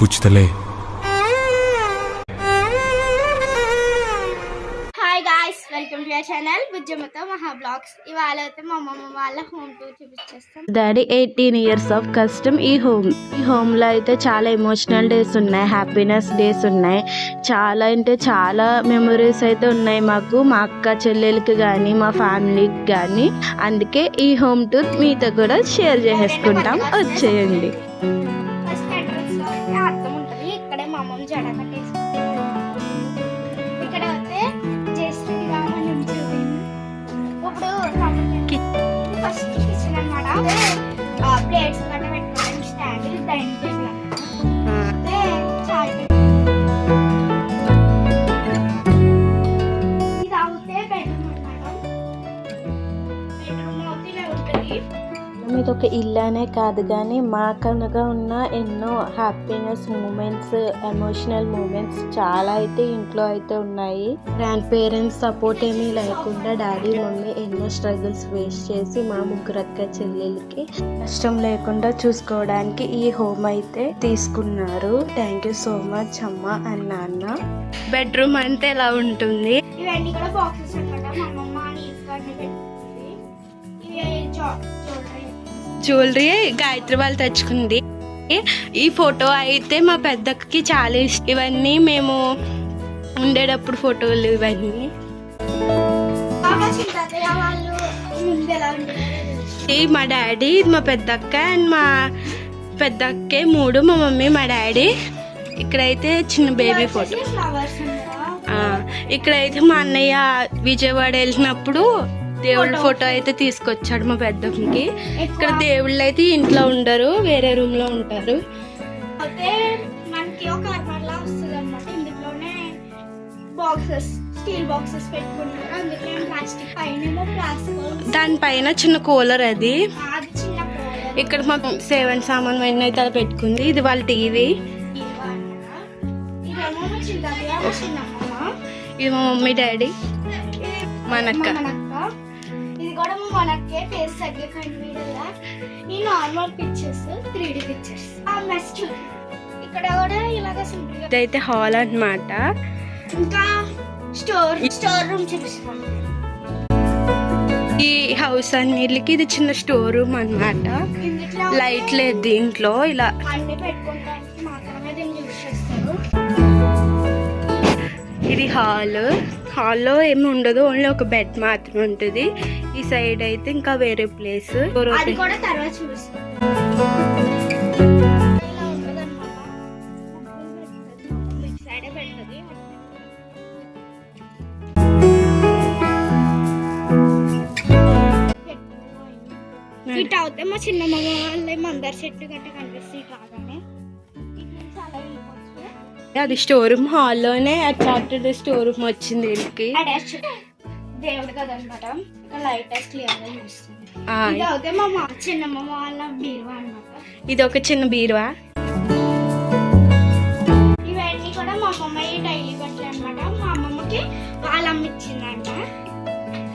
పుచ్చుతలే. Hi guys, welcome to your channel బుజ్జమ్మతో Maha blogs. ఇవాళ అయితే మా అమ్మమ్మ వాళ్ళ హోమ్ టూర్ చూపించేస్తాం. డాడీ 18 years ఆఫ్ కష్టం. ఈ హోమ్ లో అయితే చాలా ఎమోషనల్ డేస్ ఉన్నాయి, హ్యాపీనెస్ డేస్ ఉన్నాయి, చాలా అంటే చాలా మెమరీస్ అయితే ఉన్నాయి మాకు, మా అక్క చెల్లెలకి కానీ మా ఫ్యామిలీకి కానీ. అందుకే ఈ హోమ్ టూర్ మీతో కూడా షేర్ చేసేసుకుంటాం, వచ్చేయండి. ఫస్ట్ ఎంట్రన్స్ లో అయితే అర్థం ఉంటుంది. ఇక్కడే మా అమ్మమ్మ జడ కట్టేసుకుంటాం. ఇక్కడ అయితే జయశ్రీ రామని ఉంటుంది. ఇప్పుడు ఫస్ట్ కిచెన్ అనమాట. ప్లేట్స్ గట్ట పెట్టుకోవడానికి స్టాండ్, డైనింగ్ టేబుల్ అంటే చాయ్. ఇది అవుతే బెడ్రూమ్ అనమాట. బెడ్రూమ్ అవుతే ఇలా ఉంటుంది. ఇది ఒక ఇల్లు అనే కాదు కానీ మాకనగా ఉన్న ఎన్నో హ్యాపీనెస్ మూమెంట్స్, ఎమోషనల్ మూమెంట్స్ చాలా అయితే ఇంట్లో అయితే ఉన్నాయి. గ్రాండ్ పేరెంట్స్ సపోర్ట్ ఏమీ లేకుండా డాడీ మమ్మీ ఎన్నో స్ట్రగుల్స్ ఫేస్ చేసి మా ముగ్గురు అక్క చెల్లెలకి కష్టం లేకుండా చూసుకోవడానికి ఈ హోమ్ అయితే తీసుకున్నారు. థ్యాంక్ యూ సో మచ్ అమ్మ అండ్ నాన్న. బెడ్రూమ్ అంటే ఎలా ఉంటుంది? ఇవన్నీ కూడా బాక్సెస్ అనమాట. మా అమ్మమ్మ నీట్ గా అన్ని పెట్టుకుంది. ఇవి జ్యువెలరీ గాయత్రి వాళ్ళు తెచ్చుకుంది. ఈ ఫోటో అయితే మా పెద్దక్కకి చాలా ఇష్టం. ఇవన్నీ మేము ఉండేటప్పుడు ఫోటోలు ఇవన్నీ. మా డాడీ, మా పెద్దక్క అండ్ మా పెద్దక్కే 3, మా మమ్మీ, మా డాడీ. ఇక్కడైతే చిన్న బేబీ ఫోటో. ఇక్కడైతే మా అన్నయ్య విజయవాడ వెళ్ళినప్పుడు దేవుళ్ళ ఫోటో అయితే తీసుకొచ్చాడు మా పెద్దమ్మకి. ఇక్కడ దేవుళ్ళు అయితే ఇంట్లో ఉండరు, వేరే రూమ్ లో ఉంటారు. అయితే మనకి ఒక అర్మర్లా వస్తుంది అనమాట. ఇందులోనే బాక్సెస్, స్టీల్ బాక్సెస్ పెట్టుకుంటారు. అందుకే ప్లాస్టిక్ పైన ప్లాస్టిక్, దానిపైన చిన్న కూలర్ అది. అది చిన్న కూలర్. ఇక్కడ మా 7 సామాన్ అయితే అది పెట్టుకుంది. ఇది వాళ్ళ టీవీ. ఇది మా మమ్మీ డాడీ, మనక్క. ఇది కూడా మనకే ఫేస్ తగ్గకండి వీడియోలా. ఈ normal pictures, 3D pictures. Next ఇక్కడ కూడా ఇలాగ సింపుల్ గా. ఇదైతే హాల్ అన్నమాట. ఇంకా స్టోర్ రూమ్ చూపిస్తాం. ఈ హౌస్ అన్నిటికి ఇది చిన్న స్టోర్ రూమ్ అన్నమాట. లైట్ లేదు దీంట్లో. ఇలా అన్ని పెట్టుకోవడానికి మాత్రమే దీన్ని యూజ్ చేస్తారు. ఇది హాల్లో ఏమి ఉండదు, ఓన్లీ ఒక బెడ్ మాత్రమే ఉంటుంది. ఈ సైడ్ అయితే ఇంకా వేరే ప్లేస్. అది కూడా తర్వాత చూపిస్తాం. ఇలా ఉంటది అన్నమాట. సైడ్ పెడుతుంది. ఇటు అవుతే మా చిన్నమ్మ వాళ్ళ మందర చెట్టు గట్ట కనిపిస్తాయి కాగానే. చాలా అది స్టోర్ రూమ్. హాల్లోనే అట్రాక్టెడ్ స్టోర్ రూమ్ వచ్చింది వీళ్ళకి. దేవుడు కదా అనమాట. ఇక్కడ లైట్ క్లియర్ గా చూస్తుంది. ఇది అయితే మా చిన్నమ్మ వాళ్ళ బీరువా అనమాట. ఇది ఒక చిన్న బీరువా. ఇవన్నీ కూడా మా అమ్మమ్మ డైలీ బట్టలు అనమాట. మా అమ్మమ్మకి వాళ్ళు అమ్మిచ్చిందంట.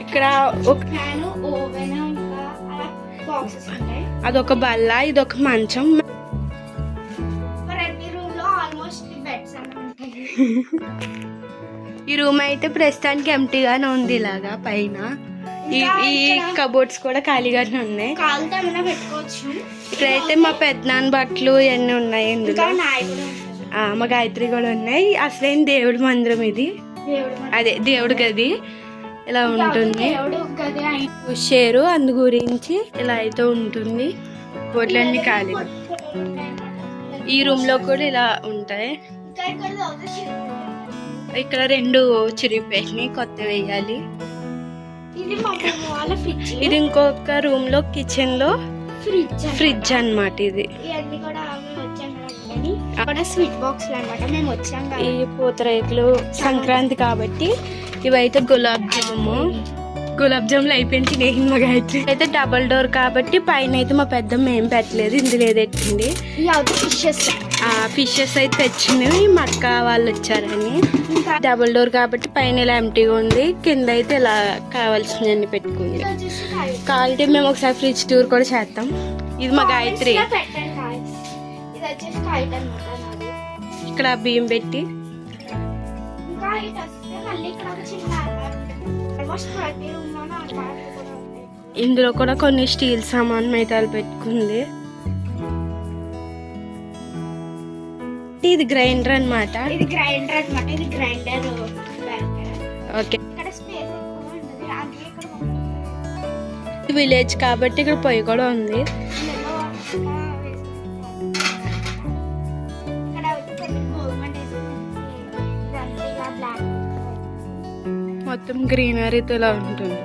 ఇక్కడ ఒక ఫ్యాన్, ఓవెన్, ఇంకా అలా బాక్సెస్ ఉంటాయి. అదొక బల్ల, ఇదొక మంచం. ప్రతి రూమ్ లో ఆల్మోస్ట్ బెడ్స్ ఉంటాయి. ఈ రూమ్ అయితే ప్రస్తుతానికి ఎంటీగానే ఉంది. ఇలాగా పైన ఈ కబోర్డ్స్ కూడా ఖాళీగానే ఉన్నాయి. కాలుతో ఏమైనా పెట్టుకోవచ్చు. ఇక్కడైతే మా పెద్దనాన్న బట్టలు ఇవన్నీ ఉన్నాయి. ఇందులో మా గాయత్రి కూడా ఉన్నాయి. అసలైన దేవుడి మందిరం ఇది. అదే దేవుడి గది ఇలా ఉంటుంది. షేరు అందు గురించి ఇలా అయితే ఉంటుంది. బోట్లన్నీ ఖాళీగా. ఈ రూమ్ లో కూడా ఇలా ఉంటాయి. ఇక్కడ 2 చిరిగిపోయినాయి, కొత్త వేయాలి. ఇది ఇంకొక రూమ్ లో కిచెన్ లో ఫ్రిడ్జ్ అన్నమాట. ఇది స్వీట్ బాక్స్ అన్నమాట. మేము వచ్చాం. ఈ పూతరేకులు సంక్రాంతి కాబట్టి ఇవైతే గులాబ్ జాములు అయిపోయింది. నేను మా గాయత్రి అయితే డబల్ డోర్ కాబట్టి పైన అయితే మా పెద్దమ్మ ఏం పెట్టలేదు, ఇందులో ఏదెట్టింది. ఫిషెస్ అయితే తెచ్చినవి మా అక్క వాళ్ళు వచ్చారని. డబుల్ డోర్ కాబట్టి పైన ఇలా ఎంటీగా ఉంది, కింద అయితే ఇలా కావాల్సినవన్నీ పెట్టుకుంది. కావాలంటే మేము ఒకసారి ఫ్రిడ్జ్ టూర్ కూడా చేస్తాం. ఇది మా గాయత్రి. ఇక్కడ బియ్యం పెట్టి ఇంకా ఇటు వస్తే మళ్ళీ ఇక్కడ ఒక చిన్న ఆల్మోస్ట్ ప్రతి రూమ్ లోనే అలవాటు కూడా ఉంటాయి. ఇందులో కూడా కొన్ని స్టీల్ సామాన్ మైదాలు పెట్టుకుంది. ఇది గ్రైండర్ అన్నమాట. ఇది గ్రైండర్ అన్నమాట. ఇది గ్రైండర్ ఓకే. ఇక్కడ స్పేస్ ఎక్కువ ఉంటుంది. అందుకే ఇక్కడ విలేజ్ కాబట్టి ఇక్కడ పొయ్యి కూడా ఉంది. ఇళ్ళలో ఇక్కడ కొన్ని గవర్నమెంట్ ఇదంతా ఇలా బ్లాక్ మొత్తం గ్రీనరీతో ఇలా ఉంటుంది.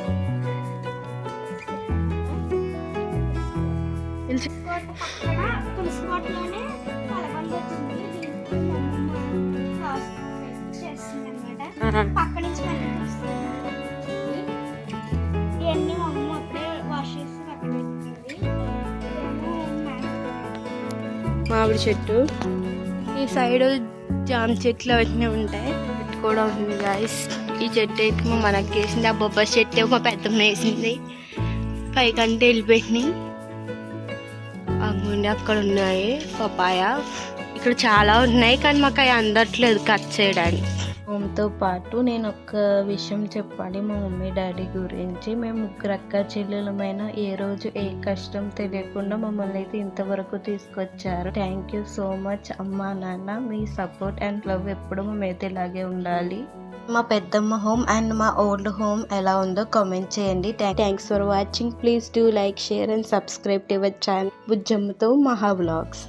పక్కన తులసి కోటలోనే కలబంద వచ్చింది. దీంట్లో మా అమ్మమ్మ ఫ్లవర్స్ చేస్తుంది అనమాట. పక్క నుంచి మళ్ళీ వస్తుంది. ఇవన్నీ మా అమ్మ అప్పుడే వాష్ చేసి పక్కన పెట్టుకుంది. మామిడి చెట్టు, ఈ సైడ్ జామ చెట్లు అవన్నీ ఉంటాయి. చెట్టు కూడా ఉంది గాయస్. ఈ చెట్టు అయితే మా మనకి వేసింది. ఆ బొబ్బరి చెట్టు మా పెద్దమ్మ వేసింది. పైకంటే వెళ్ళిపోయినాయి. అమ్ముండి అక్కడ ఉన్నాయి పపాయ. ఇక్కడ చాలా ఉన్నాయి కానీ మాకు అవి అందట్లేదు కట్ చేయడానికి. హోమ్తో పాటు నేను ఒక విషయం చెప్పాలి మా మమ్మీ డాడీ గురించి. మేము ముగ్గురు అక్క చెల్లెలమైన ఏ రోజు ఏ కష్టం తెలియకుండా మమ్మల్ని అయితే ఇంతవరకు తీసుకొచ్చారు. థ్యాంక్ యూ సో మచ్ అమ్మా నాన్న. మీ సపోర్ట్ అండ్ లవ్ ఎప్పుడు మేమైతే ఇలాగే ఉండాలి. మా పెద్దమ్మ హోమ్ అండ్ మా ఓల్డ్ హోమ్ ఎలా ఉందో కామెంట్ చేయండి. Thanks for watching. Please do like, share and subscribe to our channel బుజ్జమ్మతో మహా వ్లాగ్స్.